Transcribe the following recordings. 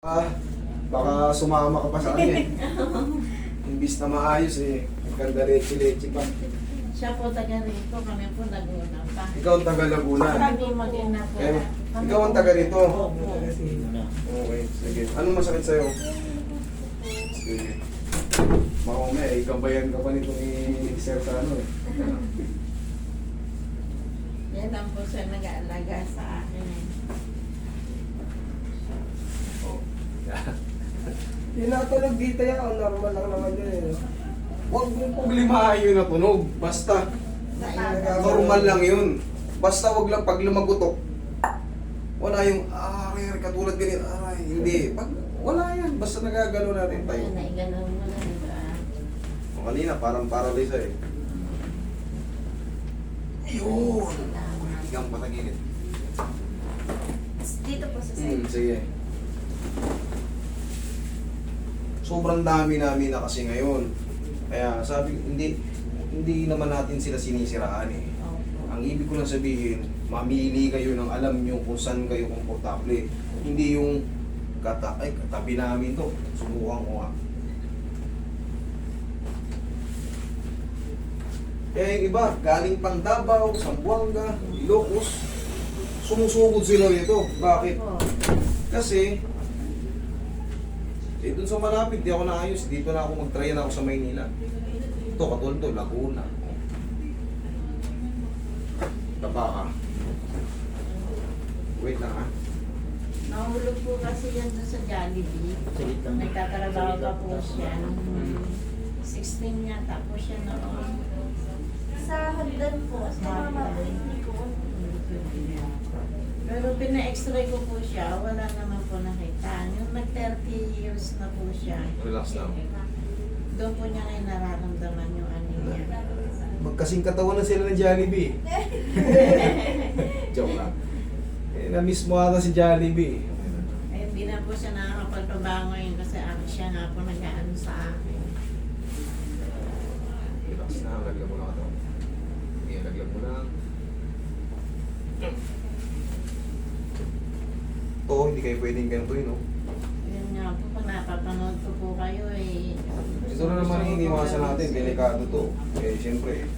Baka sumama ka pa sa kanya eh. Imbis na maayos eh. Ganda leche-leche pa. Siya po taga rito, kami po nag-una pa. Ikaw ang taga Laguna. Kami mag-ina po. Eh, ikaw ang taga rito. Opo. Okay, sige. Anong masakit sa'yo? Sige. Makume, ikambayan ka pa nitong i-exert sa ano eh. Yan lang po siya nag-aalaga sa akin eh. Yung natunog dito yan, normal lang naman yun eh. Huwag mong problemahin yun na tunog. Basta, normal lang yun. Basta wag lang pag lumagutok. Wala yung, katulad ganyan, hindi. Pag, wala yan. Basta nagagano natin tayo. Ayun, naiganaw mo na, diba? O kanina, parang paralyze eh. Ayun! Higang patagilid. Dito po sa side. Sige. Sobrang dami namin na kasi ngayon. Kaya sabi, hindi naman natin sila sinisiraan eh. Opo. Ang ibig ko lang sabihin, mamili kayo ng alam nyo kung saan kayo komportable. Hindi yung katabi namin to. Subukan ko nga. Kaya yung iba, galing pang Davao, Zamboanga, Ilocos, sumusugod sila dito. Bakit? Opo. Kasi, dun sa malapit, di ako naayos. Dito na ako mag-try na ako sa Maynila. Ito, katulad to, Laguna. Taba ka. Wait lang ha. Nahulog po kasi yan doon sa Jollibee. Nagtatrabaho pa po siya. Nung 16 niya, tapos siya noon. Sa hagdan po, sa mama po, hindi ko. Pero pina-x-ray ko po siya, wala naman po nakita. Yung nag-30 years na po siya. Relax lang. Doon po niya ngayon nararamdaman yung ano niya. Magkasing katawan na sila ng Jollibee. Joke lang. Na-miss mo ata si Jollibee. Eh, hindi na po siya nakakapagpabango yun kasi siya nga po nag-ano sa akin. Relax na, lagyan mo na ito. Okay, lagyan mo na. Ito, hindi kayo pwedeng ganito yun, no? Yun nga po, pag napapanood ko po kayo eh. Ito na naman yung iniwasan natin, delikado to. Eh, siyempre,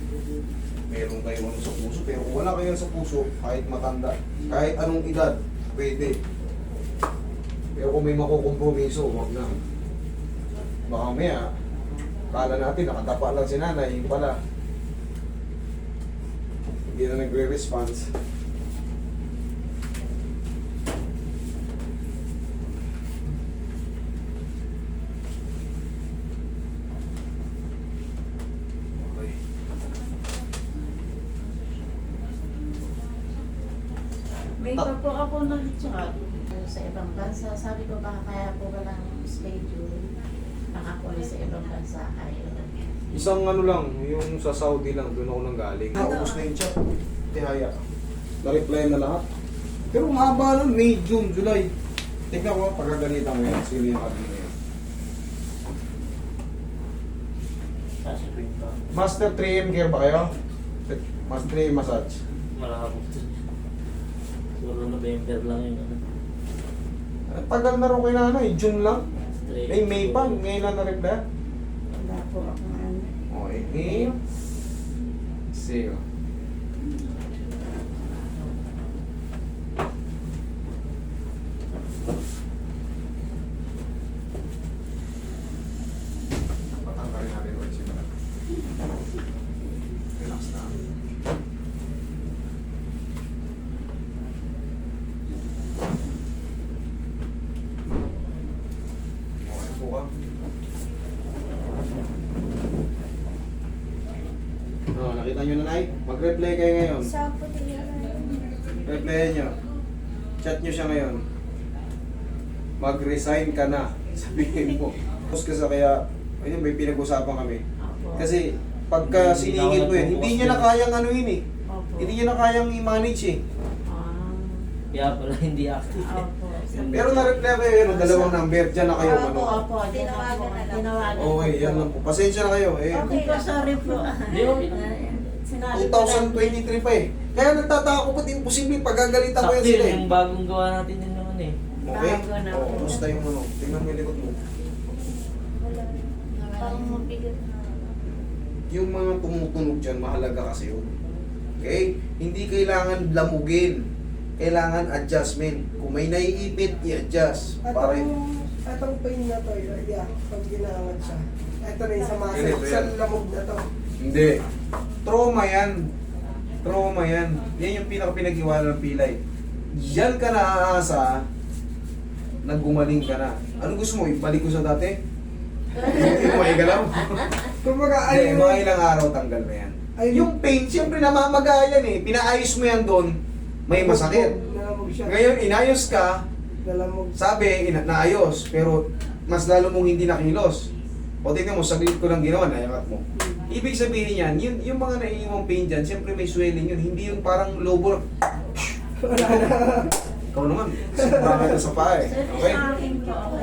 meron kayo ano sa puso, pero kung wala kayo sa puso, kahit matanda, kahit anong edad, pwede. Pero kung may makukompromiso, wag na. Baka maya, kala natin, nakatapa lang si nanay, yung pala, hindi na nagre-response. Okay. May pa po ako nag-chat sa ibang bansa. Sabi ko baka kaya po walang schedule. Baka po sa ibang bansa kayo. Isang ano lang, yung sa Saudi lang, doon ako nang galing. Naubos na yung chat. Tihaya. Na-reply na lahat. Pero mahaba nun, May, June, July. Tingnan ko, pagkagalitan mo yan, sino yung admin na yan. Master 3M care ba kayo? Master 3M massage. Malabo. Siguro November lang yun. Tagal na rin kay nanay, June lang. Straight. Eh, May pa, ngayon lang na-reply. Wala po ako ano. Okay, May. Sige. Patanggalin natin ulit siya. Relax na. Okay po ka. Nakita nyo na, Nay? Mag-reply kayo ngayon. Sa po Replyan nyo. Chat nyo siya ngayon. Mag-resign ka na. Sabihin mo. Tapos kasi kaya, ayun, may pinag-usapan kami. Opo. Kasi pagka siningit mo yun, hindi niya na kayang ano yun eh. Opo. Hindi niya na kayang i-manage eh. Kaya pala hindi active. Opo. Pero na-reply kayo yun, dalawang number. Diyan na kayo. Opo, Ano. opo. Tinawagan na lang. Tinawagan Okay, ko yan po. lang po. Pasensya na kayo. Eh, Okay po, sorry po. Hindi, okay lang. Sinabi ko lang. 2023 pa eh. Kaya nagtataka ko ba't imposible pagagalitan ko yan Sakto sila yun, eh. yung bagong gawa natin yun naman eh. Okay? Bago na. Oo, kumusta yung ano? Tingnan mo yung likod mo. Wala. Parang mabigat na. Yung mga tumutunog dyan, mahalaga kasi yun. Okay? Hindi kailangan lamugin. Kailangan adjustment. Kung may naiipit, i-adjust. At Para itong pain na to, yeah, pag ginaangat siya. Ito na yung sa muscle, Ganito sa yan. lamog na to. Hindi. Trauma yan. Trauma yan. Yan yung pinaka-pinag-iwala ng pilay. Diyan ka na aasa, naggumaling ka na. Ano gusto mo? Ibalik ko sa dati? Hindi mo maigalaw? Kumbaga, Hindi, ayun, mga ilang araw tanggal na yan. Ayun. Yung pain, siyempre namamaga yan eh. Pinaayos mo yan doon, may masakit. Nalamog siya. Ngayon, inayos ka, Nalamog. sabi, naayos, pero mas lalo mong hindi nakilos. O tingnan mo, saglit ko lang ginawa, nayangat mo. Ibig sabihin yan, yung mga naiiwang pain dyan, siyempre may swelling yun. Hindi yung parang lobo. Wala na. Ikaw naman, sobrang ka sa paa eh. Sir, Okay? sa akin po, okay